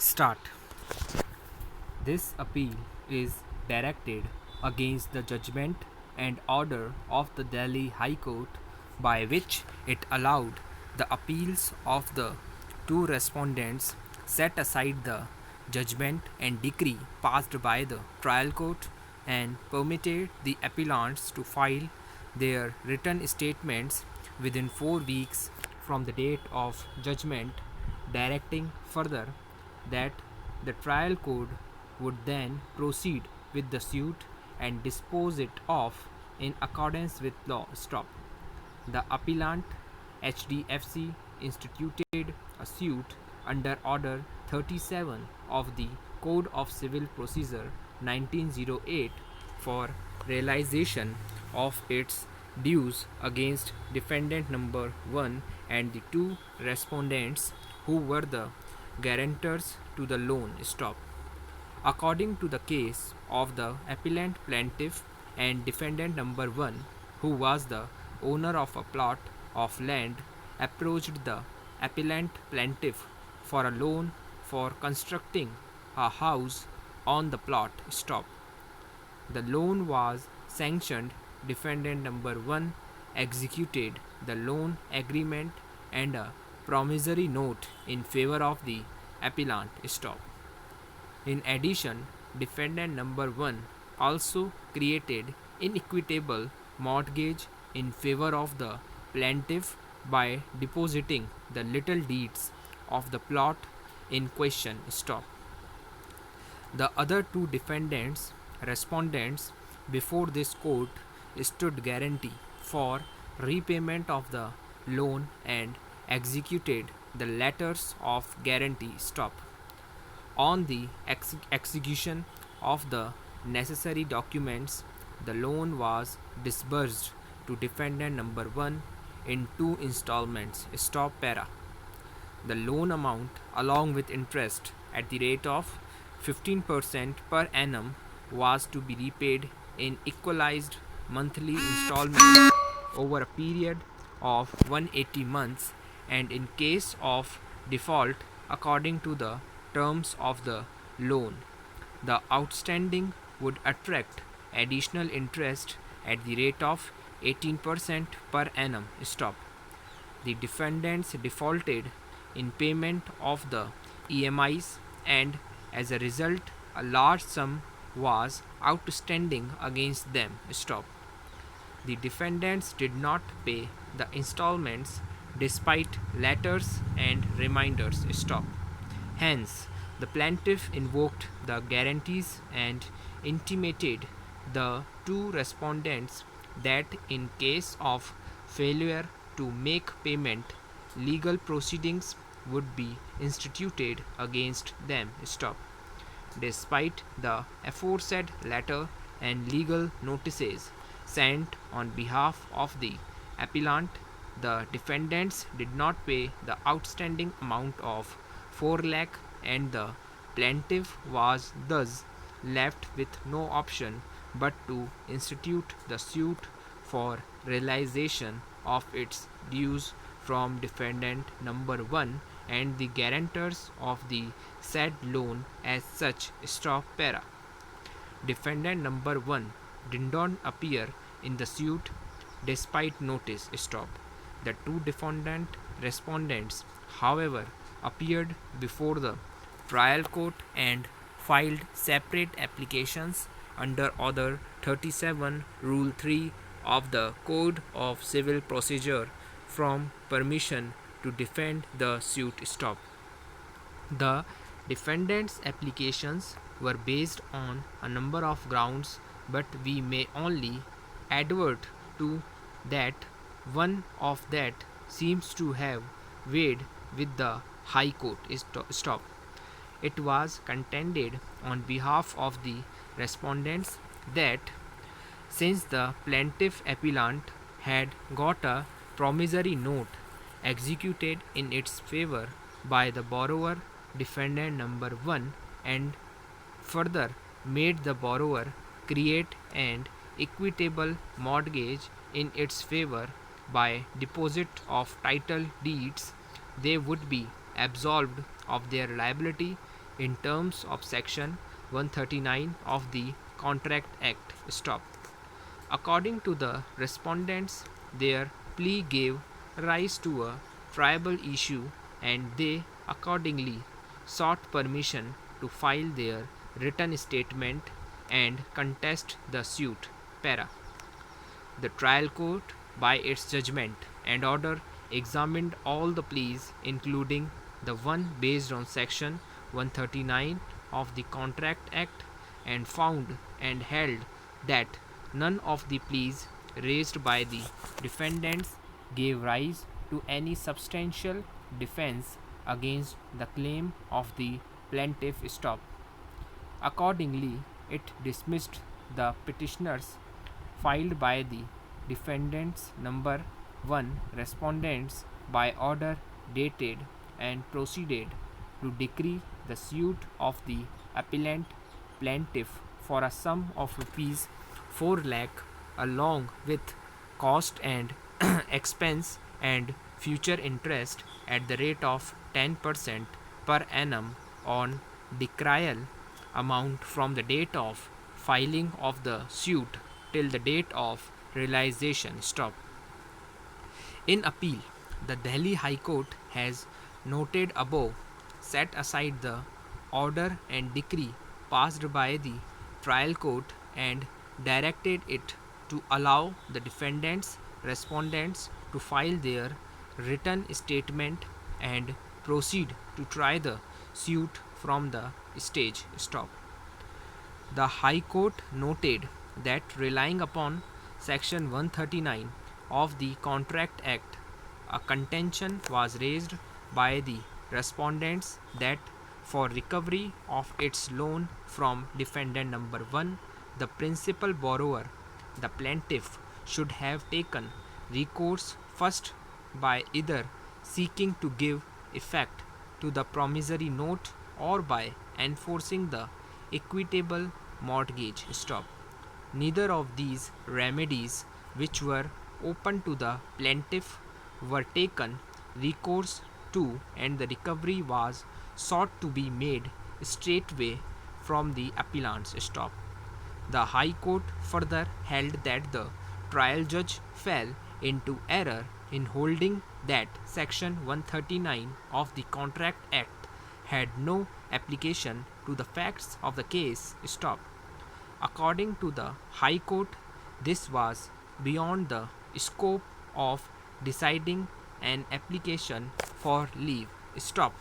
Start. This appeal is directed against the judgment and order of the Delhi High Court by which it allowed the appeals of the two respondents, set aside the judgment and decree passed by the trial court, and permitted the appellants to file their written statements within 4 weeks from the date of judgment, directing further that the trial court would then proceed with the suit and dispose it of in accordance with law. Stop. The appellant HDFC instituted a suit under Order 37 of the Code of Civil Procedure 1908 for realization of its dues against defendant number 1 and the two respondents who were the guarantors to the loan. Stop. According to the case of the appellant plaintiff and defendant number 1, who was the owner of a plot of land, approached the appellant plaintiff for a loan for constructing a house on the plot. Stop. The loan was sanctioned. Defendant number 1 executed the loan agreement and a promissory note in favor of the appellant. Stop. In addition, defendant number 1 also created inequitable mortgage in favor of the plaintiff by depositing the little deeds of the plot in question. Stop. The other two defendants, respondents before this court stood guarantee for repayment of the loan and executed the letters of guarantee. Stop. On the execution of the necessary documents, the loan was disbursed to defendant number 1 in two installments. Stop para. The loan amount, along with interest at the rate of 15% per annum, was to be repaid in equalized monthly installments over a period of 180 months, and in case of default, according to the terms of the loan, the outstanding would attract additional interest at the rate of 18% per annum. Stop. The defendants defaulted in payment of the EMIs, and as a result, a large sum was outstanding against them. Stop. The defendants did not pay the installments despite letters and reminders. Stop. Hence, the plaintiff invoked the guarantees and intimated the two respondents that in case of failure to make payment, legal proceedings would be instituted against them. Stop. Despite the aforesaid letter and legal notices sent on behalf of the appellant, the defendants did not pay the outstanding amount of 4 lakh, and the plaintiff was thus left with no option but to institute the suit for realization of its dues from defendant number 1 and the guarantors of the said loan as such. Stop para. Defendant number 1 did not appear in the suit despite notice. Stop. The two defendant respondents, however, appeared before the trial court and filed separate applications under Order 37 Rule 3 of the Code of Civil Procedure from permission to defend the suit. Stop. The defendants' applications were based on a number of grounds, but we may only advert to that one of that seems to have weighed with the High Court. Stop. It was contended on behalf of the respondents that since the plaintiff appellant had got a promissory note executed in its favor by the borrower, defendant number 1, and further made the borrower create an equitable mortgage in its favor by deposit of title deeds, they would be absolved of their liability in terms of Section 139 of the Contract Act. Stop. According to the respondents, their plea gave rise to a tribal issue and they accordingly sought permission to file their written statement and contest the suit. Para. The trial court, by its judgment and order, examined all the pleas, including the one based on Section 139 of the Contract Act, and found and held that none of the pleas raised by the defendants gave rise to any substantial defense against the claim of the plaintiff. Stop. Accordingly, it dismissed the petitioners filed by the defendants number 1 respondents by order dated and proceeded to decree the suit of the appellant plaintiff for a sum of rupees 4 lakh along with cost and expense and future interest at the rate of 10% per annum on decreal amount from the date of filing of the suit till the date of realization. Stop. In appeal, the Delhi High Court has noted above, set aside the order and decree passed by the trial court and directed it to allow the defendants respondents to file their written statement and proceed to try the suit from the stage. Stop. The High Court noted that relying upon Section 139 of the Contract Act, a contention was raised by the respondents that for recovery of its loan from defendant number 1, the principal borrower, the plaintiff, should have taken recourse first by either seeking to give effect to the promissory note or by enforcing the equitable mortgage. Stop. Neither of these remedies, which were open to the plaintiff, were taken recourse to, and the recovery was sought to be made straightway from the appellants. Stop. The High Court further held that the trial judge fell into error in holding that Section 139 of the Contract Act had no application to the facts of the case. Stop. According to the High Court, this was beyond the scope of deciding an application for leave. Stop.